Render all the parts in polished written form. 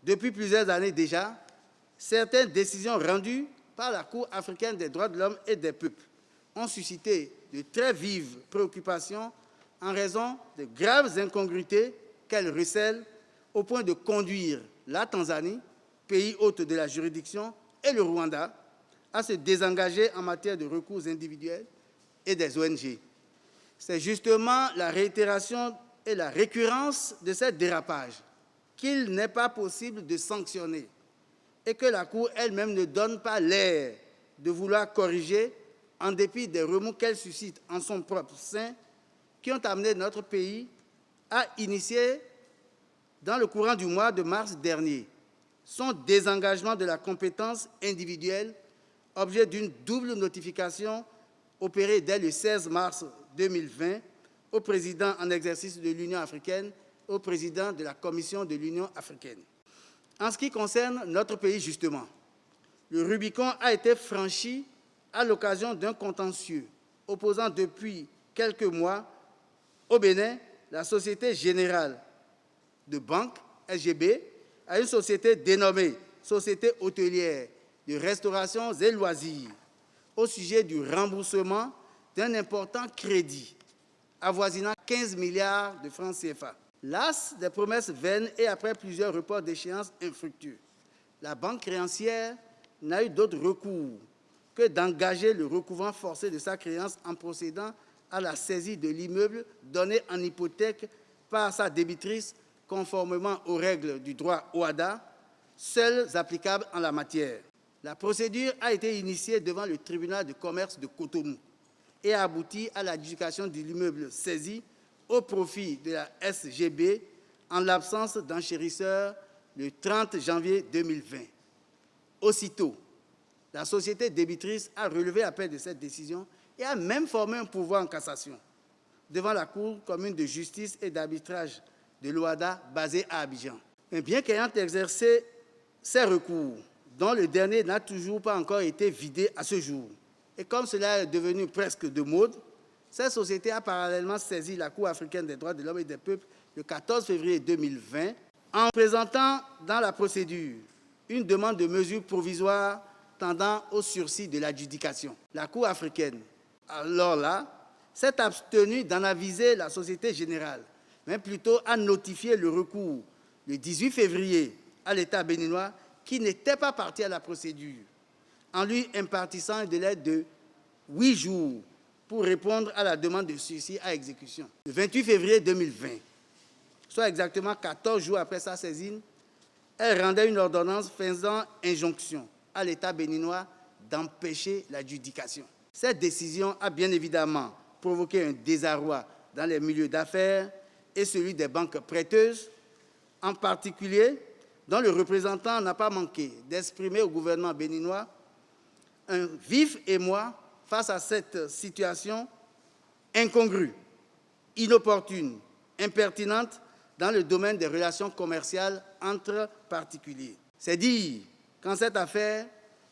Depuis plusieurs années déjà, certaines décisions rendues par la Cour africaine des droits de l'homme et des peuples ont suscité de très vives préoccupations en raison de graves incongruités qu'elles recèlent au point de conduire la Tanzanie, pays hôte de la juridiction, et le Rwanda à se désengager en matière de recours individuels et des ONG. C'est justement la réitération et la récurrence de ces dérapages qu'il n'est pas possible de sanctionner et que la Cour elle-même ne donne pas l'air de vouloir corriger en dépit des remous qu'elle suscite en son propre sein qui ont amené notre pays à initier, dans le courant du mois de mars dernier, son désengagement de la compétence individuelle, objet d'une double notification opérée dès le 16 mars 2020 au président en exercice de l'Union africaine et au président de la Commission de l'Union africaine. En ce qui concerne notre pays, justement, le Rubicon a été franchi à l'occasion d'un contentieux opposant depuis quelques mois au Bénin la Société Générale de Banque, SGB, à une société dénommée Société hôtelière de restauration et loisirs au sujet du remboursement d'un important crédit avoisinant 15 milliards de francs CFA. Las des promesses vaines et après plusieurs reports d'échéances infructueux, la banque créancière n'a eu d'autre recours que d'engager le recouvrement forcé de sa créance en procédant à la saisie de l'immeuble donné en hypothèque par sa débitrice conformément aux règles du droit OHADA, seules applicables en la matière. La procédure a été initiée devant le tribunal de commerce de Cotonou et a abouti à l'adjudication de l'immeuble saisi au profit de la SGB en l'absence d'enchérisseur le 30 janvier 2020. Aussitôt, la société débitrice a relevé appel de cette décision et a même formé un pourvoi en cassation devant la Cour commune de justice et d'arbitrage de l'OHADA basée à Abidjan. Mais bien qu'ayant exercé ces recours, dont le dernier n'a toujours pas encore été vidé à ce jour, et comme cela est devenu presque de mode, cette société a parallèlement saisi la Cour africaine des droits de l'homme et des peuples le 14 février 2020 en présentant dans la procédure une demande de mesure provisoire tendant au sursis de l'adjudication. La Cour africaine, alors là, s'est abstenue d'en aviser la Société Générale, mais plutôt a notifié le recours le 18 février à l'État béninois qui n'était pas parti à la procédure, en lui impartissant un délai de 8 jours pour répondre à la demande de sursis à exécution. Le 28 février 2020, soit exactement 14 jours après sa saisine, elle rendait une ordonnance faisant injonction à l'État béninois d'empêcher l'adjudication. Cette décision a bien évidemment provoqué un désarroi dans les milieux d'affaires et celui des banques prêteuses, en particulier dont le représentant n'a pas manqué d'exprimer au gouvernement béninois un vif émoi face à cette situation incongrue, inopportune, impertinente dans le domaine des relations commerciales entre particuliers. C'est dire qu'en cette affaire,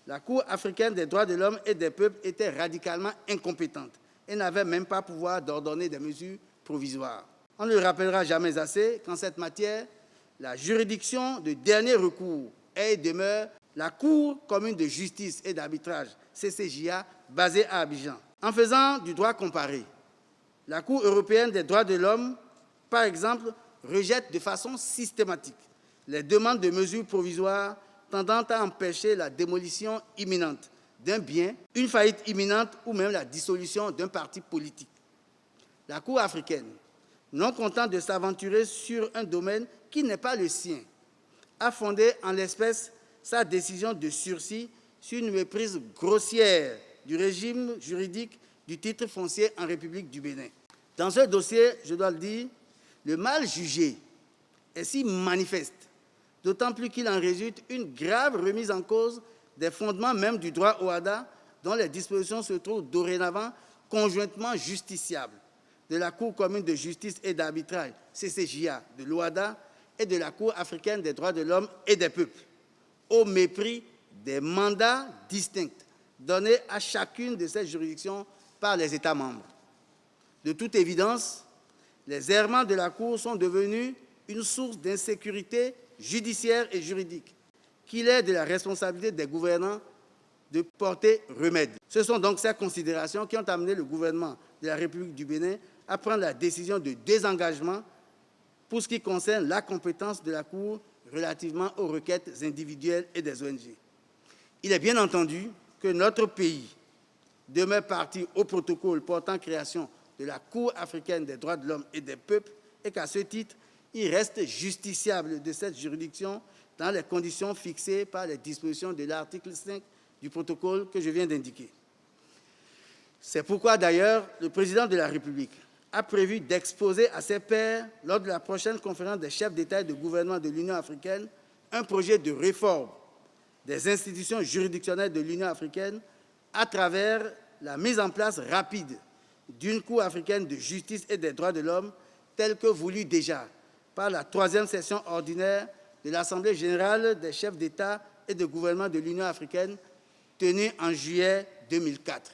la Cour africaine des droits de l'homme et des peuples était radicalement incompétente et n'avait même pas pouvoir d'ordonner des mesures provisoires. On ne le rappellera jamais assez qu'en cette matière, la juridiction de dernier recours est et demeure la Cour commune de justice et d'arbitrage, CCJA, basée à Abidjan. En faisant du droit comparé, la Cour européenne des droits de l'homme, par exemple, rejette de façon systématique les demandes de mesures provisoires tendant à empêcher la démolition imminente d'un bien, une faillite imminente ou même la dissolution d'un parti politique. La Cour africaine, non contente de s'aventurer sur un domaine qui n'est pas le sien, a fondé en l'espèce sa décision de sursis sur une méprise grossière du régime juridique du titre foncier en République du Bénin. Dans ce dossier, je dois le dire, le mal jugé est si manifeste, d'autant plus qu'il en résulte une grave remise en cause des fondements même du droit OHADA, dont les dispositions se trouvent dorénavant conjointement justiciables de la Cour commune de justice et d'arbitrage, CCJA, de l'OHADA et de la Cour africaine des droits de l'homme et des peuples, au mépris des mandats distincts donnés à chacune de ces juridictions par les États membres. De toute évidence, les errements de la Cour sont devenus une source d'insécurité judiciaire et juridique qu'il est de la responsabilité des gouvernants de porter remède. Ce sont donc ces considérations qui ont amené le gouvernement de la République du Bénin à prendre la décision de désengagement pour ce qui concerne la compétence de la Cour relativement aux requêtes individuelles et des ONG. Il est bien entendu que notre pays demeure partie au protocole portant création de la Cour africaine des droits de l'homme et des peuples et qu'à ce titre, il reste justiciable de cette juridiction dans les conditions fixées par les dispositions de l'article 5 du protocole que je viens d'indiquer. C'est pourquoi d'ailleurs le président de la République a prévu d'exposer à ses pairs, lors de la prochaine conférence des chefs d'État et de gouvernement de l'Union africaine, un projet de réforme des institutions juridictionnelles de l'Union africaine à travers la mise en place rapide d'une Cour africaine de justice et des droits de l'homme, telle que voulue déjà par la 3e session ordinaire de l'Assemblée générale des chefs d'État et de gouvernement de l'Union africaine, tenue en juillet 2004.